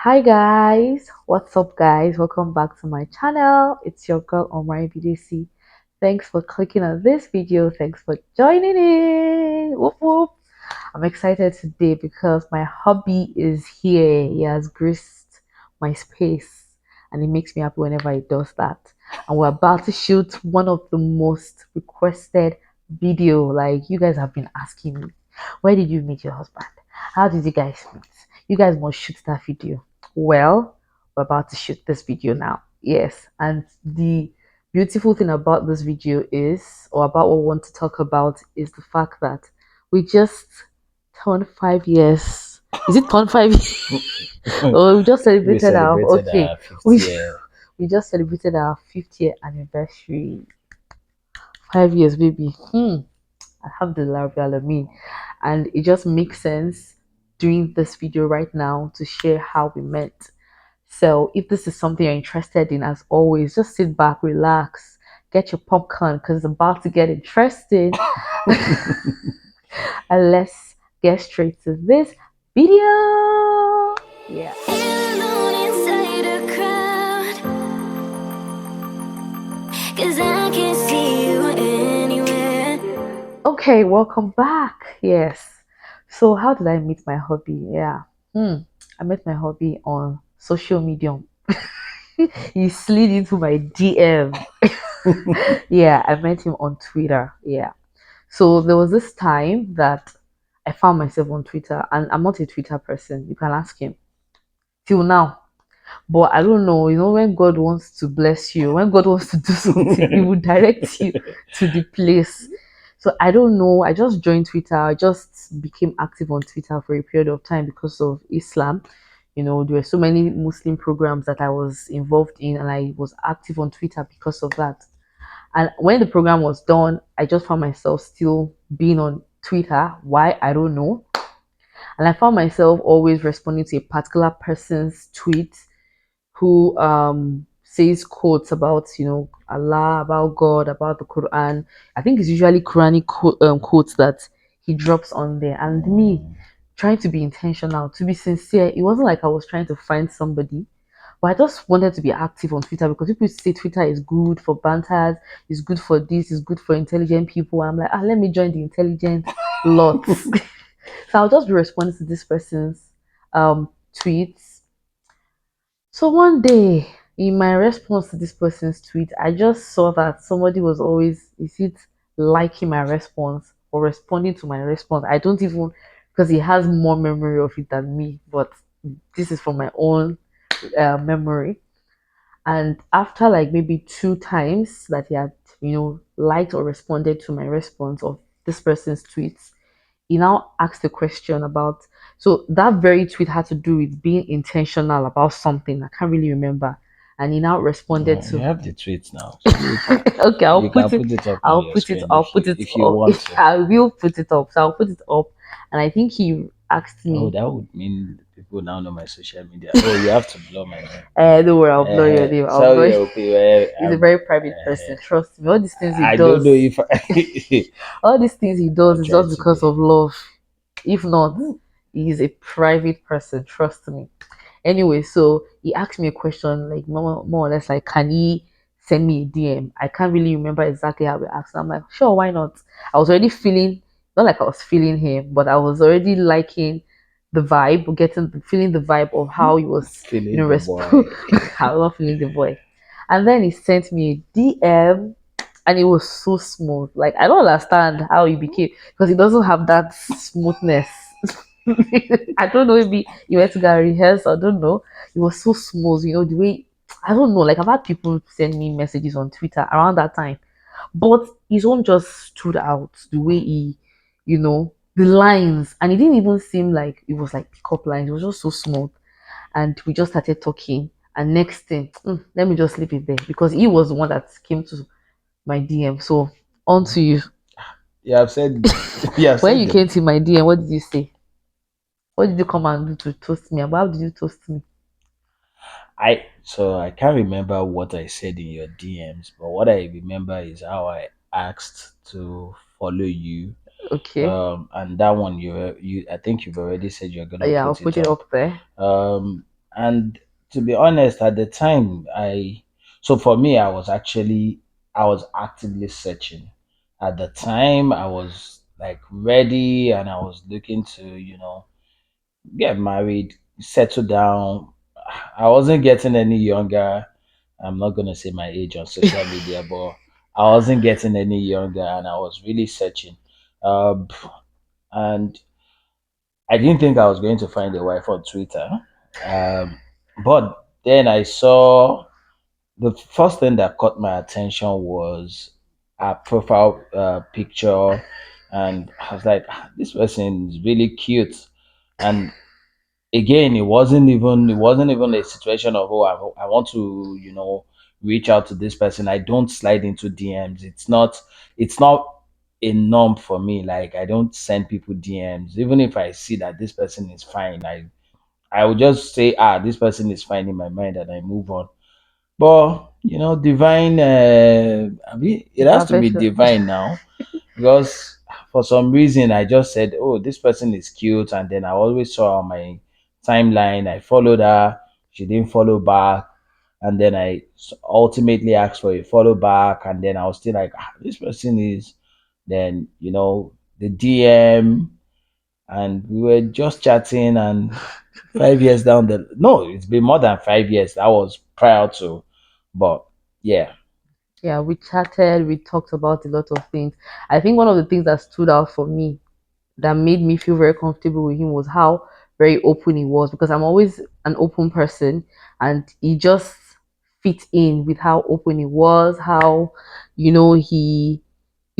Hi guys, what's up guys? Welcome back to my channel. It's your girl Omari BDC. Thanks for clicking on this video. Thanks for joining in. Whoop whoop. I'm excited today because my hubby is here. He has graced my space and it makes me happy whenever he does that. And we're about to shoot one of the most requested video. Like you guys have been asking me, where did you meet your husband? How did you guys meet? You guys must shoot that video. Well, we're about to shoot this video now. Yes, and the beautiful thing about this video is, or about what we want to talk about, is the fact that we just turned 5 years. Is it turned 5 years? Oh, we just We celebrated our celebrated okay. our fifth We year. we just celebrated our 50th anniversary. 5 years, baby. Alhamdulillah Rabbil Alameen. And it just makes sense doing this video right now to share how we met. So if this is something you're interested in, as always, just sit back, relax, get your popcorn because it's about to get interesting. And let's get straight to this video. Yeah. Okay, welcome back. Yes. So how did I meet my hobby? Yeah. I met my hobby on social media. He slid into my DM. Yeah, I met him on Twitter. Yeah. So there was this time that I found myself on Twitter, and I'm not a Twitter person. You can ask him till now. But I don't know, when God wants to bless you, when God wants to do something, He will direct you to the place. So I don't know. I just joined Twitter. I just became active on Twitter for a period of time because of Islam. There were so many Muslim programs that I was involved in, and I was active on Twitter because of that. And when the program was done, I just found myself still being on Twitter. Why? I don't know. And I found myself always responding to a particular person's tweet who says quotes about Allah, about God, about the Quran. I think it's usually Quranic quotes that he drops on there. And me trying to be intentional, to be sincere, it wasn't like I was trying to find somebody. But I just wanted to be active on Twitter because people say Twitter is good for banters, it's good for this, it's good for intelligent people. I'm like, let me join the intelligent lots. So I'll just be responding to this person's tweets. So one day, in my response to this person's tweet, I just saw that somebody was always, is it liking my response or responding to my response? I don't even, because he has more memory of it than me, but this is from my own memory. And after like maybe two times that he had, liked or responded to my response of this person's tweets, he now asked a question about, so that very tweet had to do with being intentional about something. I can't really remember. And he now responded You to, have the tweets now, so okay, you can put it up on your screen I'll put it if you up. want to. I will put it up. So I'll put it up. And I think he asked Oh, me, that would mean people now know my social media. Oh, you have to blow my name. don't worry, I'll blur your name. I'll blur. Sorry, okay. He's a very private person. Trust me. All these things he I don't know does, if I, all these things he I'll does is try just to because be. of love. If not, he's a private person. Trust me. Anyway, so he asked me a question, like more or less like, can he send me a DM? I can't really remember exactly how we asked. I'm like, sure, why not? I was already feeling, not like I was feeling him, but I was already liking the vibe, feeling the vibe of how he was, Feeling the boy. I was feeling the boy. And then he sent me a DM and it was so smooth. Like I don't understand how he became because he doesn't have that smoothness. I don't know, maybe he went to get rehearsed, I don't know. It was so smooth, the way I don't know, like I've had people send me messages on Twitter around that time. But his own just stood out the way the lines, and it didn't even seem like it was like pickup lines, it was just so smooth. And we just started talking. And next thing, let me just leave it there because he was the one that came to my DM. So on to you. You have said, you have When said you it. came to my DM, what did you say? What did you come and do to toast me? How did you toast me? I can't remember what I said in your DMs, but what I remember is how I asked to follow you. Okay. And that one you I think you've already said you're gonna Yeah, I'll put put it it up. up there. Um And to be honest, at the time, so for me, I was actively searching. At the time, I was like ready, and I was looking to, get married, settle down. I wasn't getting any younger. I'm not gonna say my age on social media, but I wasn't getting any younger, and I was really searching. Um, and I didn't think I was going to find a wife on Twitter. Um, but then I saw the first thing that caught my attention was a profile picture, and I was like, "Ah, this person is really cute." And again, it wasn't even a situation of, oh, I want to, reach out to this person. I don't slide into DMs. It's not a norm for me. Like, I don't send people DMs even if I see that this person is fine. I would just say, this person is fine in my mind, and I move on. But divine, I mean, it has to be Intervention. divine now, because for some reason I just said, "Oh, this person is cute," and then I always saw on my timeline. I followed her, she didn't follow back, and then ultimately asked for a follow back, and then I was still like, "This person is." Then the DM, and we were just chatting, and 5 years down the no, it's been more than 5 years. That was prior to, but yeah, Yeah, we chatted, we talked about a lot of things. I think one of the things that stood out for me that made me feel very comfortable with him was how very open he was, because I'm always an open person, and he just fit in with how open he was, how he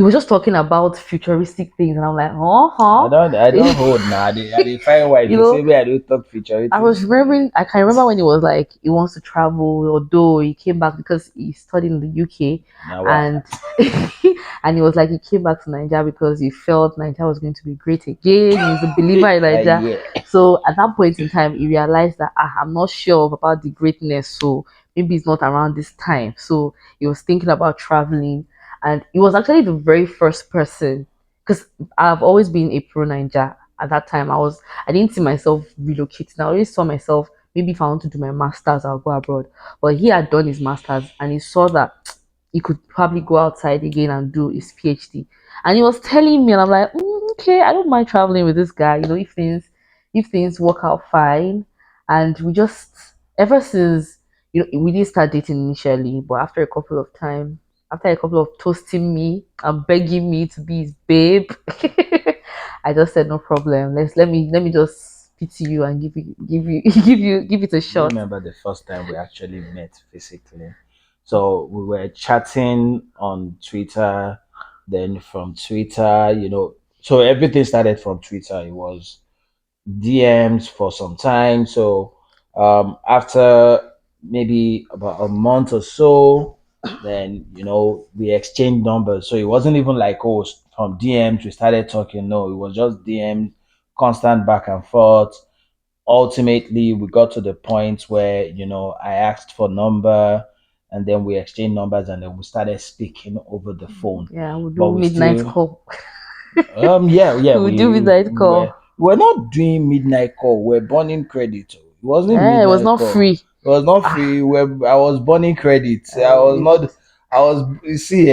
was just talking about futuristic things, and I'm like, I huh. don't I don't hold now. I dey find wife. you You say know, me I don't talk I futurity. was remembering, I can remember when he was like, he wants to travel, although he came back because he studied in the UK, Now why? and and he was like, he came back to Nigeria because he felt Nigeria was going to be great again. He's a believer in Nigeria. Yeah. So at that point in time, he realized that I'm not sure about the greatness, so maybe it's not around this time. So he was thinking about traveling, and he was actually the very first person, because I've always been a pro Nigeria. At that time, I didn't see myself relocating. I always saw myself, maybe if I want to do my masters, I'll go abroad. But he had done his masters, and he saw that he could probably go outside again and do his PhD. And he was telling me, and I'm like, okay, I don't mind traveling with this guy. If things work out fine, and we just ever since we didn't start dating initially, but after a couple of toasting me and begging me to be his babe, I just said no problem. Let me just pity you and give it a Do you shot. remember the first time we actually met physically? So we were chatting on Twitter, then from Twitter, so everything started from Twitter. It was DMs for some time. So after maybe about a month or so, then we exchanged numbers. So it wasn't even like, oh, from DMs we started talking. No, it was just DMs, constant back and forth. Ultimately, we got to the point where I asked for number, and then we exchanged numbers, and then we started speaking over the phone. Yeah, we'll But do we midnight still call. yeah, yeah, We'll do midnight call. we're not doing midnight call. We're burning credit. It wasn't It was midnight not call. free. It was not Ah, free. I was burning credit. I was it, not. I was. You see,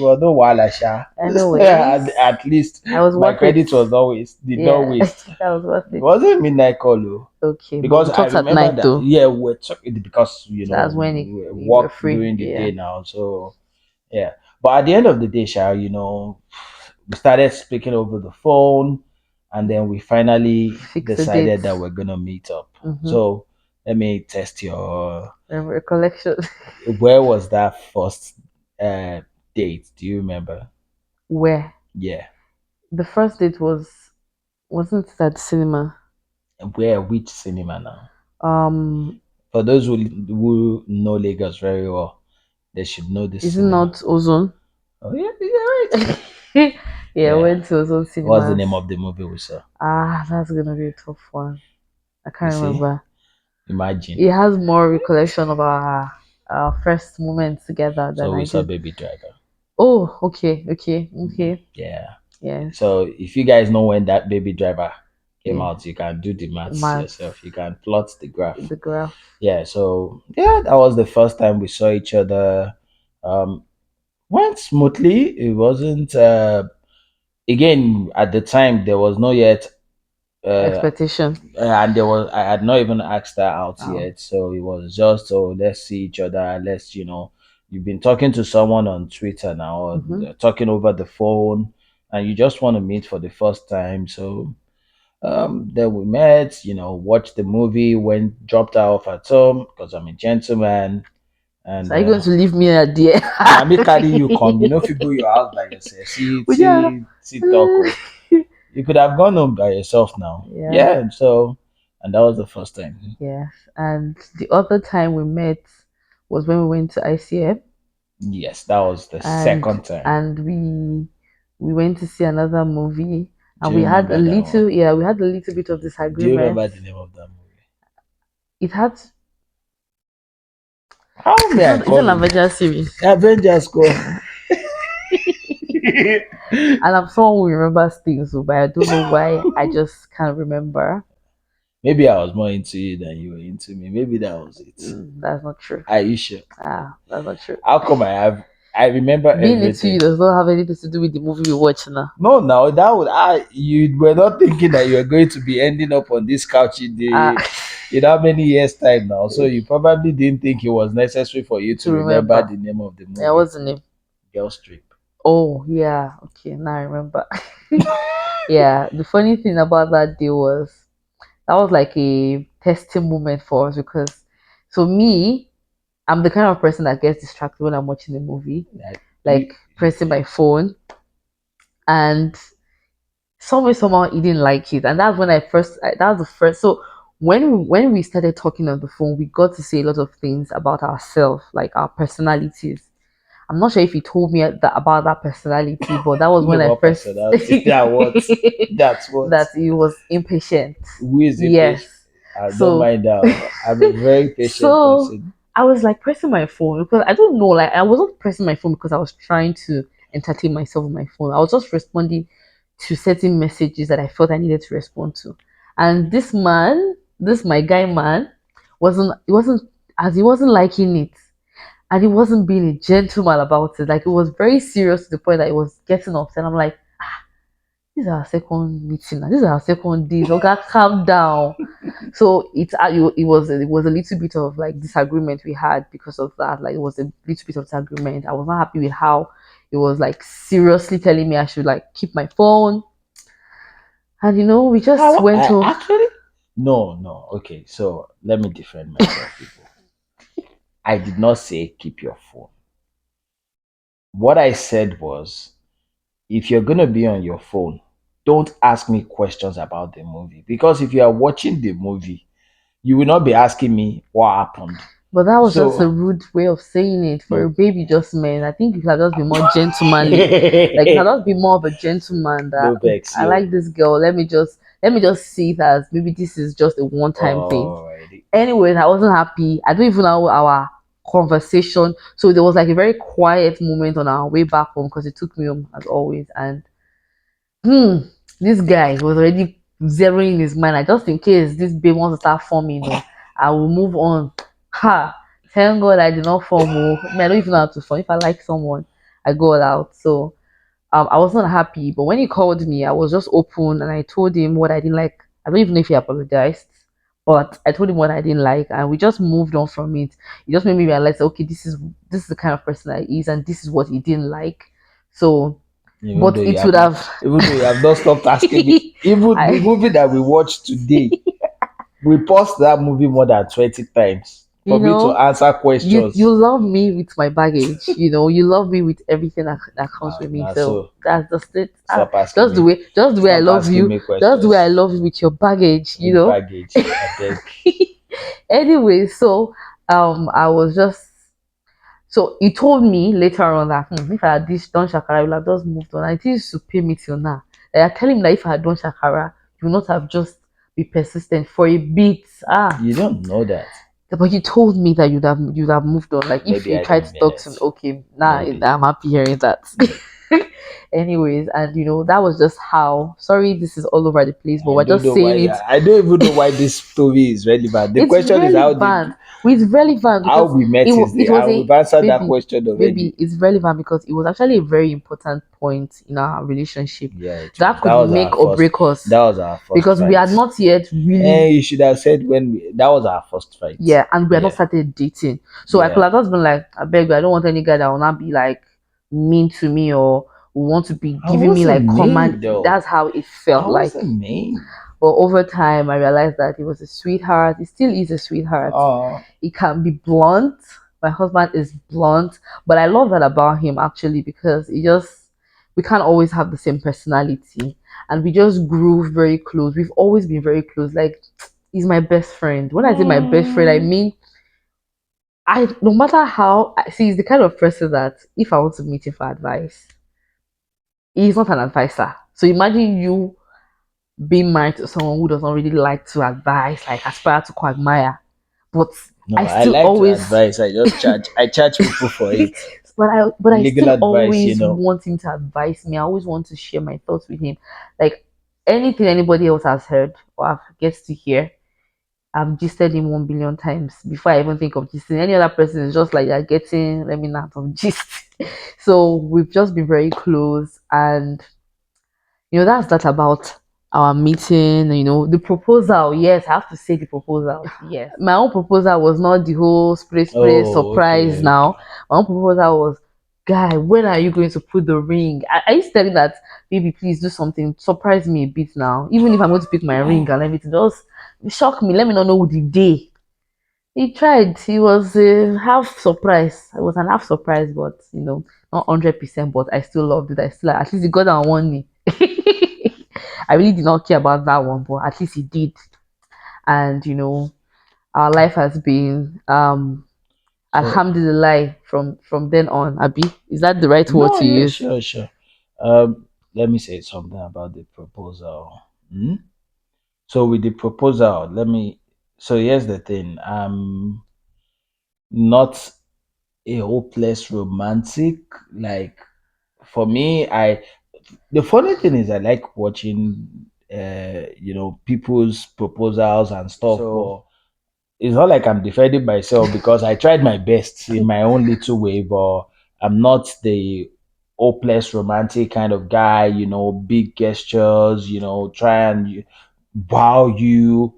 well, no wala sha. anyways, At least I was my worth it. credit was always did not Yeah, waste. that was worth It it. wasn't midnight call, though, Okay, but because we I talked at remember night that. though. Yeah, we're talking because That's when we you were work free. during the Yeah. day now. So yeah, but at the end of the day, Sha, we started speaking over the phone, and then we finally Fix a date. decided that we're gonna meet up. Mm-hmm. So let me test your. Recollection. Where was that first uh, date? Do you remember? Where Yeah, the first date wasn't it at cinema? where? Which cinema now? Um, For those who know Lagos very well, they should know this is it cinema. not Ozone? Oh yeah, yeah, right. Yeah, I Yeah. went to Ozone What's the Cinemas. name of the movie we saw? That's gonna be a tough one. I You can't see? remember. Imagine. It has more recollection of our first moments together than So I we saw do. Baby Driver. Oh, okay, okay, okay. Yeah. Yes. So if you guys know when that Baby Driver came Yeah. out, you can do the maths Maths, yourself. You can plot the graph. the graph. Yeah, so yeah, that was the first time we saw each other. Um, went smoothly. It wasn't again at the time there was no yet uh Expectation. and there was I had not even asked her out Oh. yet, so it was just oh let's see each other, let's you've been talking to someone on Twitter now or Mm-hmm. talking over the phone, and you just want to meet for the first time. So then we met, watched the movie, went dropped her off at home because I'm a gentleman, So and are you going to leave me at there? now me carry you come. If you go your house by yourself, see Would you? see see talk. Oh. You could have gone home by yourself now. Yeah. Yeah, so and that was the first time. Yes. And the other time we met was when we went to ICM, Yes, that was the and second time. we went to see another movie, Do and you we had a remember that one? little, yeah, we had a little bit of Do you disagreement. remember the name of that movie? It had How may I it's an call it? Avengers series, Avengers Go. and I'm someone who remembers things, but I don't know why. I just can't remember. Maybe I was more into you than you were into me. Maybe that was it. That's not true. Are you sure? That's not true. How come I remember Being into you everything? does not have anything to do with the movie we watch now. No, now that would you were not thinking that you were going to be ending up on this couch Ah, in how many years time now. So you probably didn't think it was necessary for you to to remember remember. the name of the Yeah, movie. what's the name? Girl Trip. Oh, yeah. Okay, now I remember. Yeah, the funny thing about that day was that was like a testing moment for us because so me, I'm the kind of person that gets distracted when I'm watching a movie, Like you like pressing my phone, and somehow he didn't like it, and that's when that was the first. So when we started talking on the phone, we got to say a lot of things about ourselves, like our personalities. I'm not sure if he told me about that personality, but that was when I what first personality that what that's what that he was impatient. who is Yes. impatient. I don't So mind that. I'm a very patient so person. I was like pressing my phone because I don't know, like I wasn't pressing my phone because I was trying to entertain myself with my phone. I was just responding to certain messages that I felt I needed to respond to. And this man, this my guy man, he wasn't liking it. And he wasn't being a gentleman about it. Like it was very serious to the point that he was getting upset. I'm like, this is our second meeting. This is our second day. So God, calm down. So it was a little bit of like disagreement we had because of that. Like it was a little bit of disagreement. I was not happy with how it was like seriously telling me I should like keep my phone. And we just How went I to actually no. Okay, so let me defend myself, people. I did not say keep your phone. What I said was if you're going to be on your phone, don't ask me questions about the movie. Because if you are watching the movie, you will not be asking me what happened. but that was just a So, rude way of saying it for a no. baby just man. I think you could have just been more gentlemanly. Like you could just be more of a gentleman that no vex, I like yo. this girl. Let me just see it as maybe this is just a one time thing. Alrighty. Anyways, I wasn't happy. I don't even know our conversation. So there was like a very quiet moment on our way back home because it took me home as always. And hmm, this guy was already zeroing in his mind. Like, just in case this babe wants to start forming, I will move on. Ha! Thank God I did not form. I don't even know how to form. If I like someone, I go all out. So I was not happy. But when he called me, I was just open and I told him what I didn't like. I don't even know if he apologized, but I told him what I didn't like, and we just moved on from it. It just made me realize, okay, this is the kind of person I is, and this is what he didn't like. So, Even though but you it have would have, even though you have not stopped asking me, even the I, movie that we watched today, we paused that movie more than 20 times you for me to know, answer you questions. love me with my baggage. You love me with everything that comes with me. Now So so that's just it. stop asking me Just the way I stop love asking you, me just the way I questions love you with your baggage. with baggage. I beg. Anyway, so I was just so he told me later on that if I had this done shakara, I would have just moved on. I think to pay me till now. I tell him that if I had done shakara, you would not have just be persistent for a bit. You don't know that. But he told me that you'd have moved on. Like if Maybe you I tried don't to mean talk to it. me, okay, now Maybe. I'm happy hearing that. Anyways, and that was just how. Sorry, this is all over the place, but I we're don't just know why. saying it. I don't even know why this story is relevant. The It's question is how did relevant. It's relevant how because we met is it the was and a we've answered that baby. question already. Baby, it's relevant because it was actually a very important point in our relationship Yeah, it was. that could make or break us That was our first because we fight. had not yet really, And you should have said when that was our first fight. yeah, and we had not Yeah, started dating. So I could yeah. have just been like, I beg you, I don't want any guy that will not be like mean to me or will want to be I giving me wasn't like command. mean though. That's how it I felt like. wasn't mean. But over time, I realized that he was a sweetheart. He still is a sweetheart. Oh, He can be blunt. My husband is blunt, but I love that about him actually because we can't always have the same personality, and we just grew very close. We've always been very close. Like he's my best friend. When I say my best friend, I mean I no matter how I see he's the kind of person that if I want to meet him for advice, he's not an advisor. So imagine you being married to someone who doesn't really like to advise, like aspire to quagmire. But no, I I still like to always advise. I just charge. I charge people for it. but I Legal still advice, you always know. want him to advise me. I always want to share my thoughts with him. Like anything anybody else has heard or gets to hear, I've gisted him 1 billion times before I even think of gisting. Any other person is just like you're getting let me not of gist. So we've just been very close and that's that about our meeting, the proposal. Yes, I have to say the proposal. Yes. My own proposal was not the whole spray Oh, surprise okay, now. okay. My own proposal was, guy, when are you going to put the ring? I used to tell him that, baby, please do something, surprise me a bit now. Even if I'm going to pick my ring and everything, just shock me, let me not know the day. He tried. He was half surprised. It was an half surprise, but not 100%. But I still loved it. I still at least he got on one knee. I really did not care about that one, but at least he did. And our life has been So alhamdulillah from then on. Abi, is that the right word no, to yeah, use? sure, sure. Let me say something about the proposal. Hmm? So with the proposal, let me. So here's the thing. I'm not a hopeless romantic. Like for me, I the funny thing is I like watching people's proposals and stuff, but it's not like I'm defending myself because I tried my best in my own little way, but I'm not the hopeless romantic kind of guy, big gestures, try and wow you.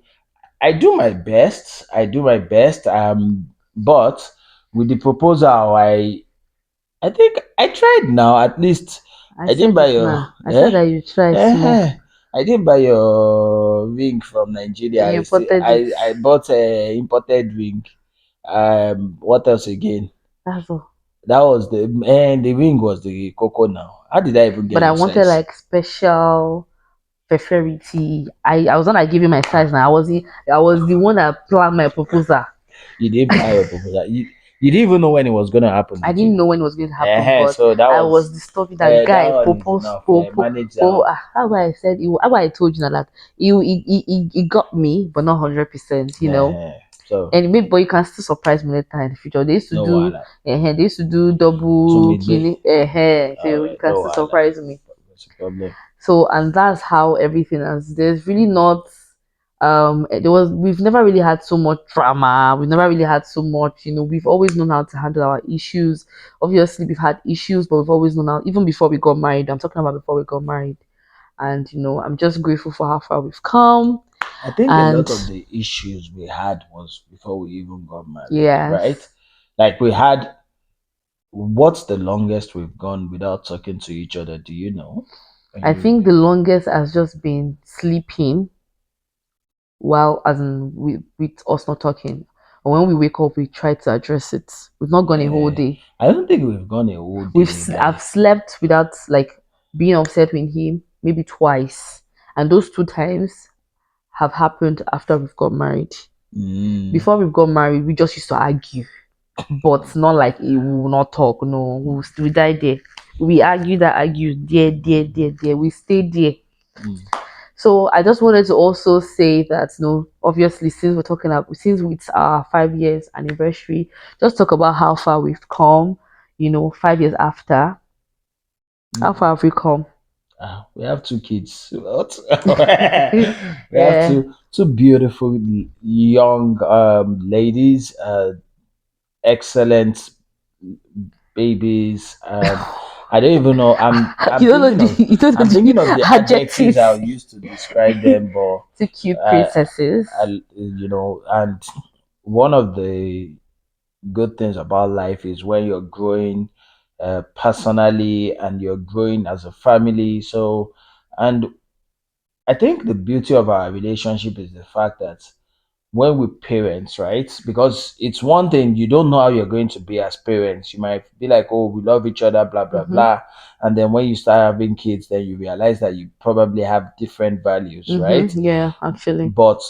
I do my best. I do my best. But with the proposal, I think I tried now. At least I I didn't said buy it your now. I said that you try small. I didn't buy your ring from Nigeria. You imported it. I bought a imported ring. What else again? That's all. That was the ring was the cocoa now. How did I even get But I your wanted size? like special preferity. I was not like giving my size now. I was the one that planned my proposal. You didn't plan your proposal. You didn't even know when it was gonna happen, I did didn't you? know when it was going to happen, but So I was disturbing that that guy. one is Propose, enough. Manage that one. That's why I said. That's why I told you now that he got me, but not 100%. So And maybe, but you can still surprise me later in the future. They used to no do, wahala. they used to do To double midway. kidney, All so you right, can no still wahala. surprise me. What's the problem? So and that's how everything is. There's really not we've never really had so much drama. We've never really had so much, we've always known how to handle our issues. Obviously we've had issues, but we've always known how, even before we got married. I'm talking about before we got married. And I'm just grateful for how far we've come. I think a And lot of the issues we had was before we even got married, right? yes, Like we had what's the longest we've gone without talking to each other? Do you know? Are I you think the longest has just been sleeping while as in with us not talking. And when we wake up we try to address it. We've not gone a whole uh, day. I don't think we've gone a whole day I've like slept without like being upset with him maybe twice, and those two times have happened after we've got married. mm, Before we've got married, we just used to argue, but not like we will not talk. No, we die there. We argue there. We stay there. mm. So I just wanted to also say that, obviously, since it's our 5 years anniversary, just talk about how far we've come. 5 years after, How far have we come? We have two kids. What? We have Yeah. two beautiful young ladies, excellent babies, and I don't even know. I'm You don't know thinking of the you don't know I'm thinking of the the adjectives adjectives. I'll use to describe them, but Two cute uh, princesses. and one of the good things about life is when you're growing personally and you're growing as a family. So, and I think the beauty of our relationship is the fact that when we parents, right? Because it's one thing you don't know how you're going to be as parents. You might be like, oh, we love each other, blah blah Mm-hmm. blah, and then when you start having kids, then you realize that you probably have different values, right? Mm-hmm. Yeah, actually. But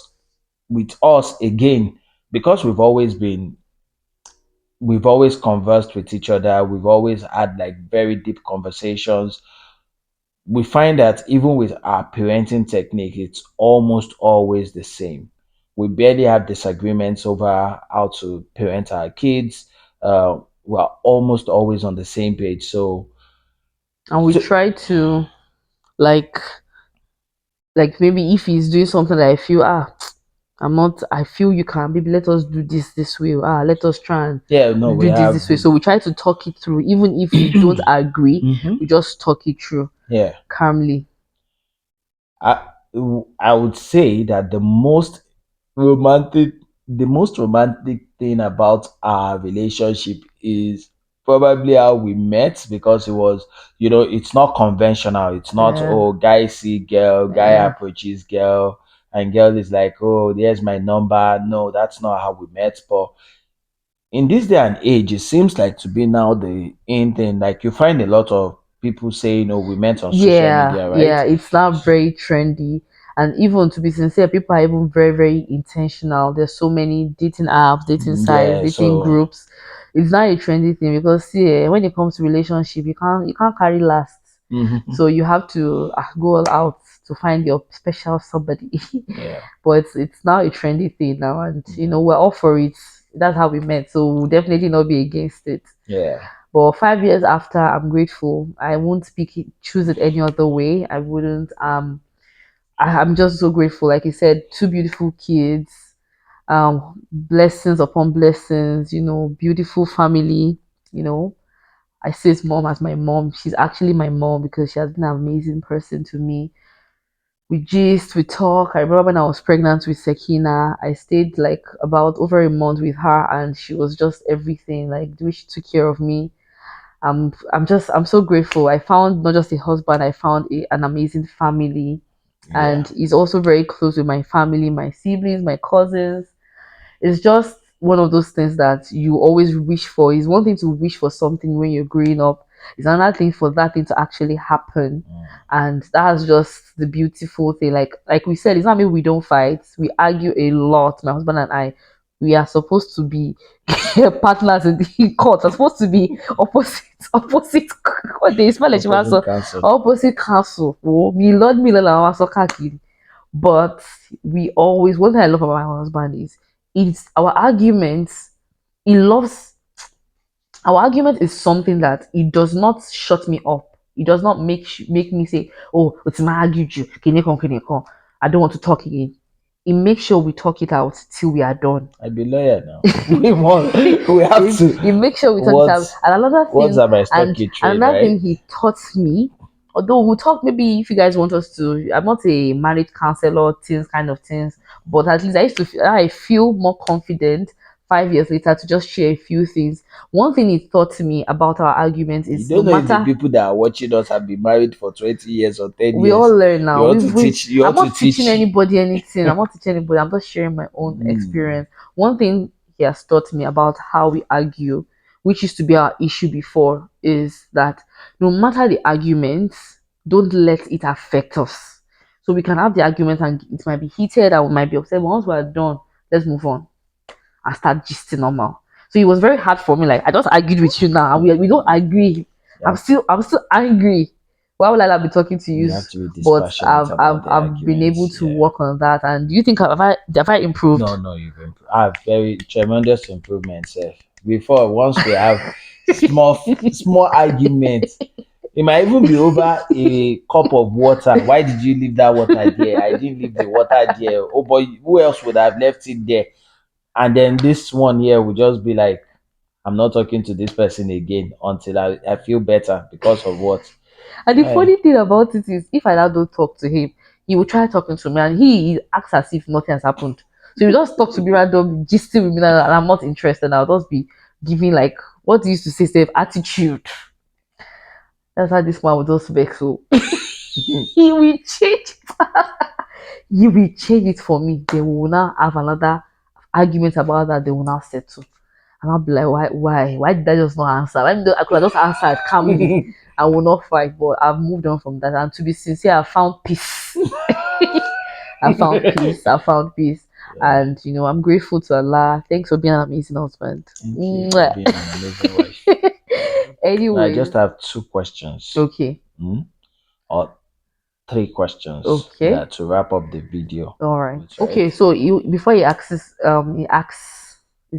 with us again, because we've always conversed with each other, we've always had like very deep conversations. We find that even with our parenting technique, it's almost always the same. We barely have disagreements over how to parent our kids. We're almost always on the same page. And we So try to like maybe if he's doing something that I feel I'm not I feel you can maybe let us do this way. Let us try and yeah, no, we do have. this way. So we try to talk it through. Even if we don't agree, Mhm. we just talk it through Yeah, calmly. I I would say that romantic the most romantic thing about our relationship is probably how we met, because it was, it's not conventional. It's not, Uh, oh, guy see girl, guy uh, approaches girl, and girl is like, oh, there's my number. No, that's not how we met. But in this day and age, it seems like to be now the in thing. Like, you find a lot of people saying, oh, we met on social yeah, media, yeah. right? It's now very trendy. And even to be sincere, people are even very, very intentional. There's so many dating apps, dating sites, Yeah, dating so groups. It's not a trendy thing because see, when it comes to relationship, you can't carry last. mhm. So you have to go all out to find your special somebody. Yeah, But it's now a trendy thing now, and yeah, we're all for it. That's how we met, so we'll definitely not be against it. yeah, But 5 years after, I'm grateful. I won't choose it any other way. I wouldn't. I'm just so grateful. Like you said, two beautiful kids. Blessings upon blessings. Beautiful family. You know, I see his mom as my mom. She's actually my mom because she has been an amazing person to me. We gist, we talk. I remember when I was pregnant with Sekina, I stayed like about over a month with her, and she was just everything. Like the way she took care of me. I'm so grateful. I found not just a husband, I found an amazing family, yeah, and he's also very close with my family, my siblings, my cousins. It's just one of those things that you always wish for. It's one thing to wish for something when you're growing up. It's another thing for that thing to actually happen. mm, And that's just the beautiful thing. Like we said, it's not mean we don't fight. We argue a lot, my husband and I. We are supposed to be partners in the court. We're supposed to be opposite what they smell like opposite so counsel. opposite council. Oh, me lord and so kaki. But we always one thing I love about my husband is it's our arguments. He loves our argument is something that it does not shut me up. It does not make me say, "Oh, it's my argued you. Can you come? Can you come? I don't want to talk again." It makes sure we talk it out till we are done. I be lawyer now. We have it, to. it makes sure we talk it out. What And another what's thing, that my and stocky trade, another right? thing he taught me, although we'll talk maybe if you guys want us to. I'm not a marriage counselor, things kind of things, but at least I feel more confident 5 years later to just share a few things. One thing he taught me about our argument You is no don't know if the matter people that are watching us have been married for 20 years or ten we all years. learn You now. want to teach. You I'm want to not teaching teach. anybody anything. I'm not teaching anybody. I'm just sharing my own Mm, experience. One thing he has taught me about how we argue, which used to be our issue before, is that no matter the arguments, don't let it affect us. So we can have the argument and it might be heated and we might be upset. But once we're done, let's move on and start gisting normal. So it was very hard for me. Like I just argued with you now, and we don't agree. you I'm have still I'm still angry. Why would I not be talking to you? you have to be But dispassionate about the I've been able arguments. to Yeah. work on that. And do you think have I improved? No, no, you've improved. Very tremendous improvement, sir. Before, once we have small arguments, It might even be over a cup of water. Why did you leave that water there? I didn't leave the water there. Oh boy, who else would have left it there? And then this one here will just be like, I'm not talking to this person again until I feel better because of what? And the Right. funny thing about it is, if I now don't talk to him, he will try talking to me, and he acts as if nothing has happened. So he just talk to me random, gisting with me, and I'm not interested. I'll just be giving like what he used to say, self attitude. That's how this man will just vex. So he will change. He will change it for me. They will now have another argument about that. They will now settle. And I'll be like, why did I just not answer? I could have just answered calmly. I will not fight, but I've moved on from that. And to be sincere, I found peace. I found peace. I found peace. Yeah. And I'm grateful to Allah. Thanks for being an amazing husband. Thank you for Mwah. being an amazing wife. Now, I just Anyways, have two questions, okay, or three questions okay, that to wrap up the video all right, with, right? okay. So you before he asks, is he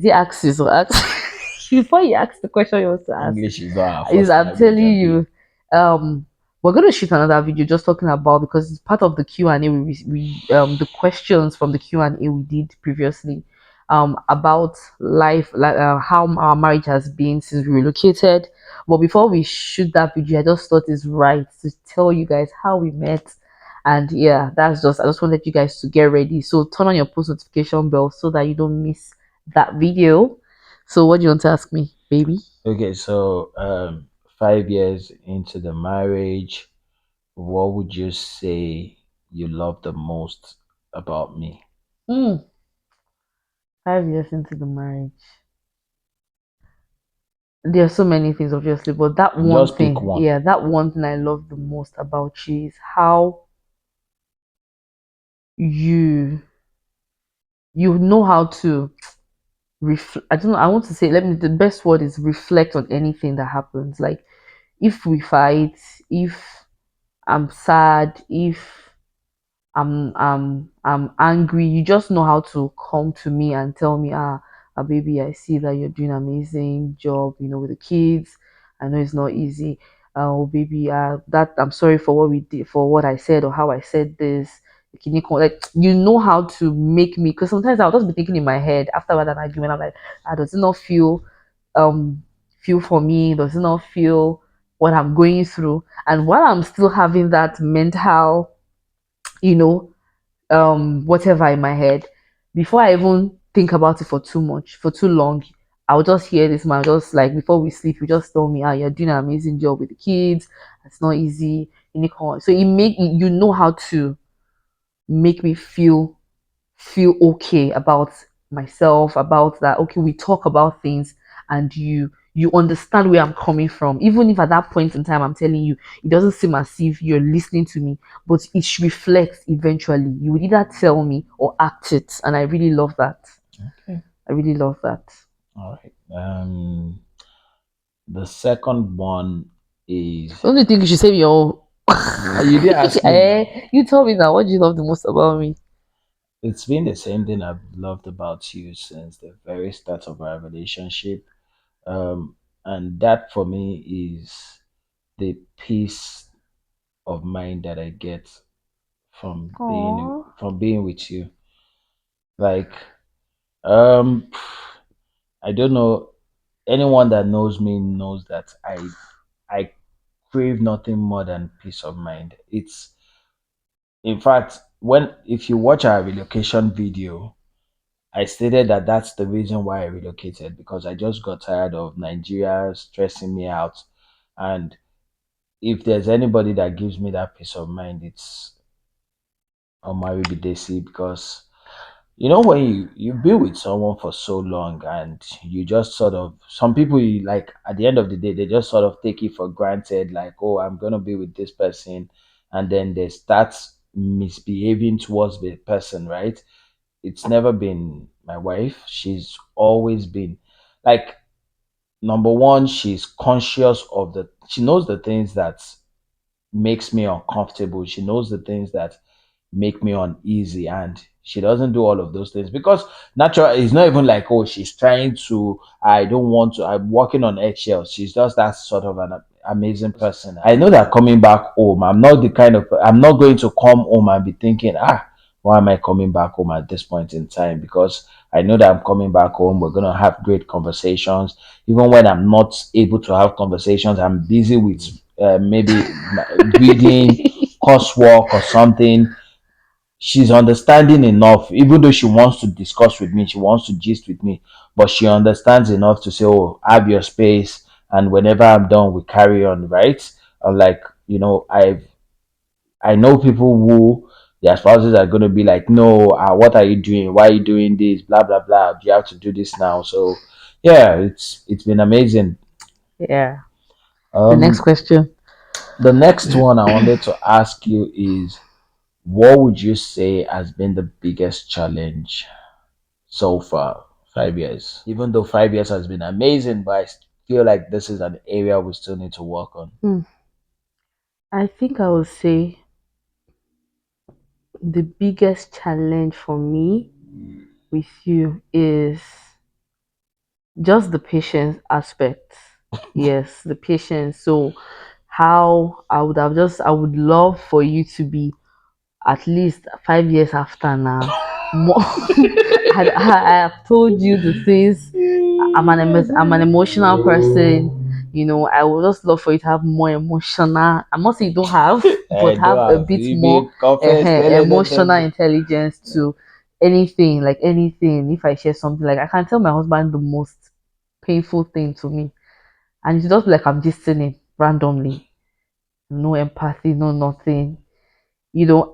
asks or asks before he asks the question you want to ask? English is not our Is first I'm language, telling Abi. you, we're gonna shoot another video just talking about because it's part of the Q and A we the questions from the Q and A we did previously, about life, like how our marriage has been since we relocated. But before we shoot that video, I just thought it's right to tell you guys how we met. And yeah, I just wanted you guys to get ready. So turn on your post notification bell so that you don't miss that video. So what do you want to ask me, baby? Okay, so 5 years into the marriage, what would you say you love the most about me? Hmm. 5 years into the marriage. There are so many things, obviously, but that one Just pick thing, one. yeah, that one thing I love the most about you is how you you know how to I don't know. I want to say, let me. The best word is reflect on anything that happens. Like if we fight, if I'm sad, if I'm angry. You just know how to come to me and tell me, baby, I see that you're doing an amazing job, with the kids. I know it's not easy. Oh baby, that I'm sorry for what we did, for what I said or how I said this. Can you like you know how to make me, because sometimes I'll just be thinking in my head after an argument, I'm like, does it not um feel for me? Does it not feel what I'm going through? And while I'm still having that mental, you know, whatever in my head, before I even think about it for too much, for too long, I'll just hear this man just like before we sleep, you just tell me, you're doing an amazing job with the kids. It's not easy. You need to, so it make you know how to make me feel okay about myself, about that. Okay, we talk about things, and you understand where I'm coming from, even if at that point in time I'm telling you it doesn't seem as if you're listening to me, but it reflects eventually. You would either tell me or act it, and I really love that. Okay. I really love that. All right. The second one is Don't you think you should say your you did ask me now. you tell me now, what do you love the most about me? It's been the same thing I've loved about you since the very start of our relationship. And that for me is the peace of mind that I get Aww. from being with you. Like, um, I don't know, anyone that knows me knows that I crave nothing more than peace of mind. It's in fact when if you watch our relocation video, I stated that that's the reason why I relocated because I just got tired of Nigeria stressing me out. And if there's anybody that gives me that peace of mind, it's Omari Bidesi because when you've been with someone for so long and you just sort of some people like at the end of the day they just sort of take it for granted, like, oh, I'm gonna be with this person, and then they start misbehaving towards the person, right? It's never been my wife. She's always been like, number one, she's conscious of she knows the things that makes me uncomfortable. She knows the things that make me uneasy, and she doesn't do all of those things because naturally it's not even like, oh, she's trying to, I don't want to, I'm walking on eggshells. She's just that sort of an amazing person. I know that coming back home, I'm not going to come home and be thinking, why am I coming back home at this point in time? Because I know that I'm coming back home. We're going to have great conversations. Even when I'm not able to have conversations, I'm busy with maybe reading, coursework, or something. She's understanding enough, even though she wants to discuss with me, she wants to gist with me, but she understands enough to say, oh, have your space, and whenever I'm done, we carry on, right? Like, I know people who their spouses are going to be like, no, what are you doing, why are you doing this, blah blah blah, you have to do this now. So yeah, it's been amazing. Yeah. The next um question. the next one I wanted to ask you is, what would you say has been the biggest challenge so far? 5 years. Even though 5 years has been amazing, but I feel like this is an area we still need to work on. Hmm. I think I would say the biggest challenge for me with you is just the patience aspect. Yes, the patience. So how I would love for you to be at least 5 years after now. More, I have told you the things. I'm an emotional person. I would just love for you to have more emotional. I'm not saying you don't have, I but don't have a have bit you more be confess, tell emotional me. intelligence to anything, like anything. If I share something, like I can tell my husband the most painful thing to me, and it's just like I'm just saying it randomly. No empathy, no nothing,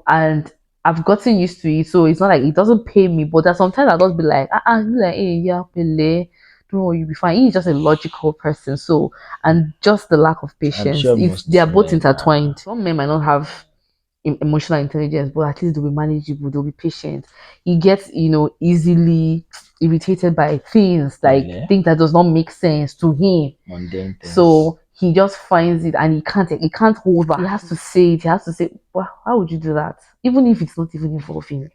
and I've gotten used to it. So it's not like it doesn't pay me, but there's sometimes I'll just be like, you like, hey, yeah, Pele, don't worry, you'll be fine. He's just a logical person. So, and just the lack of I'm patience, sure they are most both men intertwined. Some men might not have emotional intelligence, but at least they'll be manageable, they'll be patient. He gets, easily irritated by things, like really things that does not make sense to him. mundane things. So he just finds it and he can't hold back. He has to say it. He has to say, well, why would you do that? Even if it's not even involving.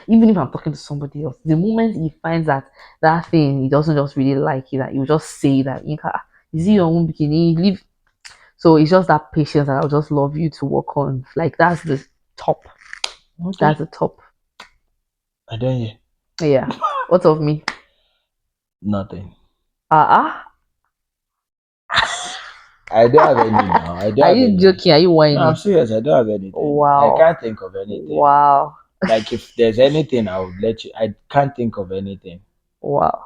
Even if I'm talking to somebody else, the moment he finds that thing he doesn't just really like it, that you just say that, is it your own bikini? Leave. So it's just that patience that I'll just love you to work on. Like that's the top. Okay. That's the top. I don't hear Yeah. What of me? nothing. Uh-uh. I don't have any now. I don't Are have you any. joking? Are you No, I'm whining? serious. I don't have anything. I Wow. can't think of anything. Wow. Like if there's anything, I would let you. I can't think of anything. Wow.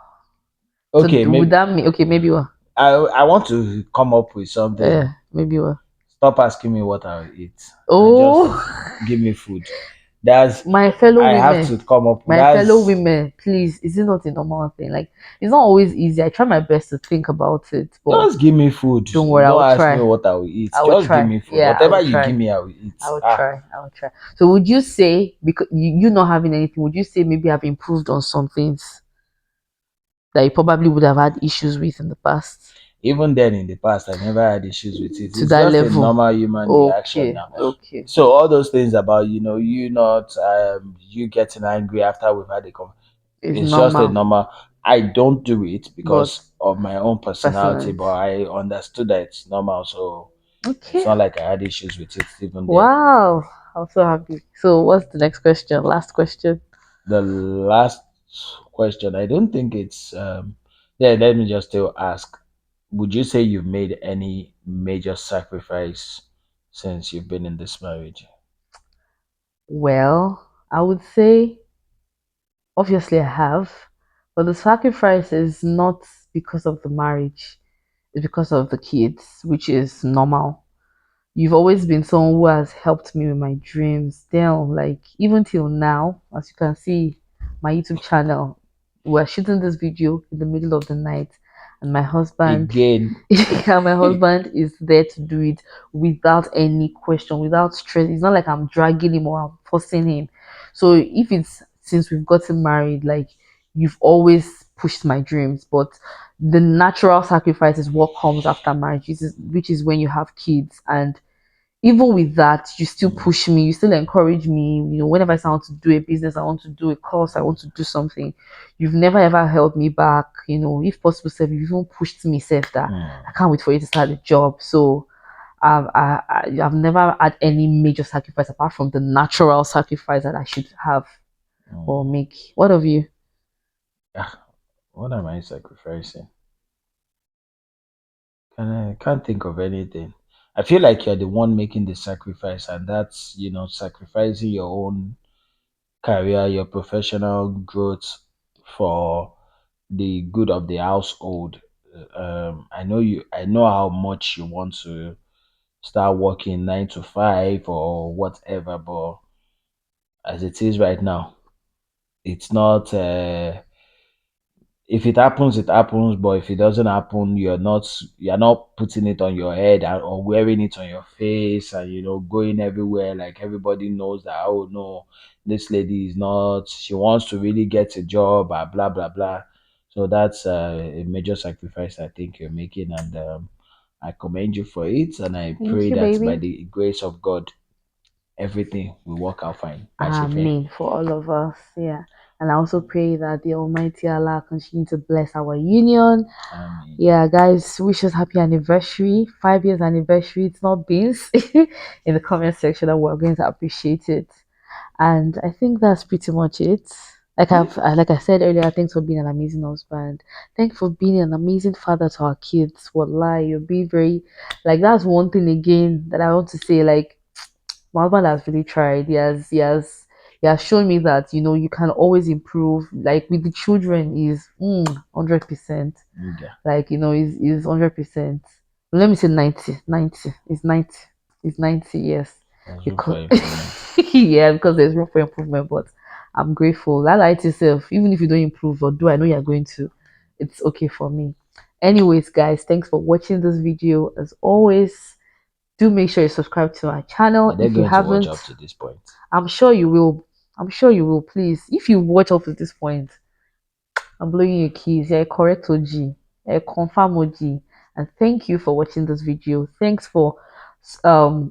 So Okay, would maybe that mean okay, maybe what? I want to come up with something. Maybe what? Stop asking me what I'll eat and just Oh, give me food. That's my fellow I have women, to come up. my fellow That's women, please, is it not a normal thing? Like, it's not always easy. I try my best to think about it, but just give me food. don't worry, I Don't will ask me try. what I will eat. I will Just give try. me food. Yeah, I Whatever will you give try. me, I will eat. I will try. I will try. So, would you say, because you not having anything, would you say maybe I've improved on some things that you probably would have had issues with in the past Even then, in the past, I never had issues with it. to It's that just a level? normal human reaction Okay, now. okay. So all those things about you not you getting angry after we've had a conversation, It's it's just a normal, normal. I don't do it but because of my own personality, personal. but I understood that it's normal. So it's Okay. not like I had issues with it even then. Wow. I'm so happy. So, what's the next question? Last question. The last question, I don't think it's yeah, let me just still ask. Would you say you've made any major sacrifice since you've been in this marriage? Well, I would say obviously I have, but the sacrifice is not because of the marriage, it's because of the kids, which is normal. You've always been someone who has helped me with my dreams. Damn, like even till now, as you can see, my YouTube channel, we're shooting this video in the middle of the night, and my husband, Again, yeah, my husband is there to do it without any question, without stress. It's not like I'm dragging him or I'm forcing him. So if it's since we've gotten married, like you've always pushed my dreams, but the natural sacrifice is what comes after marriage, which is when you have kids. And even with that, you still push me, you still encourage me. Whenever I say I want to do a business, I want to do a course, I want to do something, you've never ever held me back. if possible, self, you even pushed me, self, that Mm, I can't wait for you to start the job. So I've never had any major sacrifice apart from the natural sacrifice that I should have or mm. make. What of you? Ah, what am I sacrificing? Can't think of anything. I feel like you're the one making the sacrifice, and that's sacrificing your own career, your professional growth for the good of the household. I know you. I know how much you want to start working 9 to 5 or whatever, but as it is right now, it's not. If it happens, it happens. But if it doesn't happen, you're not putting it on your head or wearing it on your face and going everywhere like everybody knows that. Oh no, this lady is not. She wants to really get a job. Blah blah blah. So that's a major sacrifice I think you're making, and I commend you for it. And I Thank pray you, that by baby. the grace of God, everything will work out fine. Pacific. Amen for all of us. Yeah. And I also pray that the Almighty Allah continue to bless our union. Amen. Yeah, guys, wish us happy anniversary, 5 years anniversary. It's not beans in the comment section, and we're going to appreciate it. And I think that's pretty much it. Like I said earlier, thanks for being an amazing husband. Thanks for being an amazing father to our kids. Wallahi, you're being very, like, that's one thing again that I want to say. Like, my husband has really tried. He has shown me that you can always improve. Like with the children, is 100%. Yeah, Like is 100%. Let me say 90. 90 is 90. It's 90. Yes, there's room because for improvement. yeah, because there's room for improvement. But I'm grateful. That light itself, even if you don't improve, or do I know you're going to, it's okay for me. Anyways, guys, thanks for watching this video. As always, do make sure you subscribe to our channel Are they if you going to watch haven't. up to this point? I'm sure you will. I'm sure you will. Please, if you watch up to this point, I'm blowing you a kiss. You're a correct OG, a confirm OG. And thank you for watching this video. Thanks for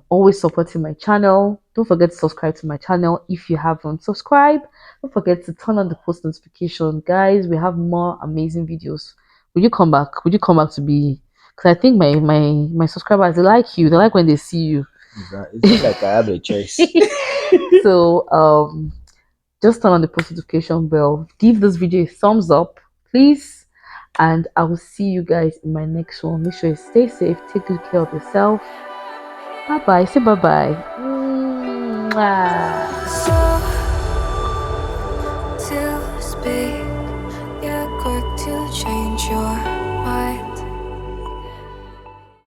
always supporting my channel. Don't forget to subscribe to my channel if you haven't subscribed. Don't forget to turn on the post notification. Guys, we have more amazing videos. Will you come back? Would you come back to be, because I think my subscribers, they like you. They like when they see you. It's not like I have a choice. So just turn on the post notification bell, give this video a thumbs up, please, and I will see you guys in my next one. Make sure you stay safe, take good care of yourself. Bye bye. Say bye bye. So to speak.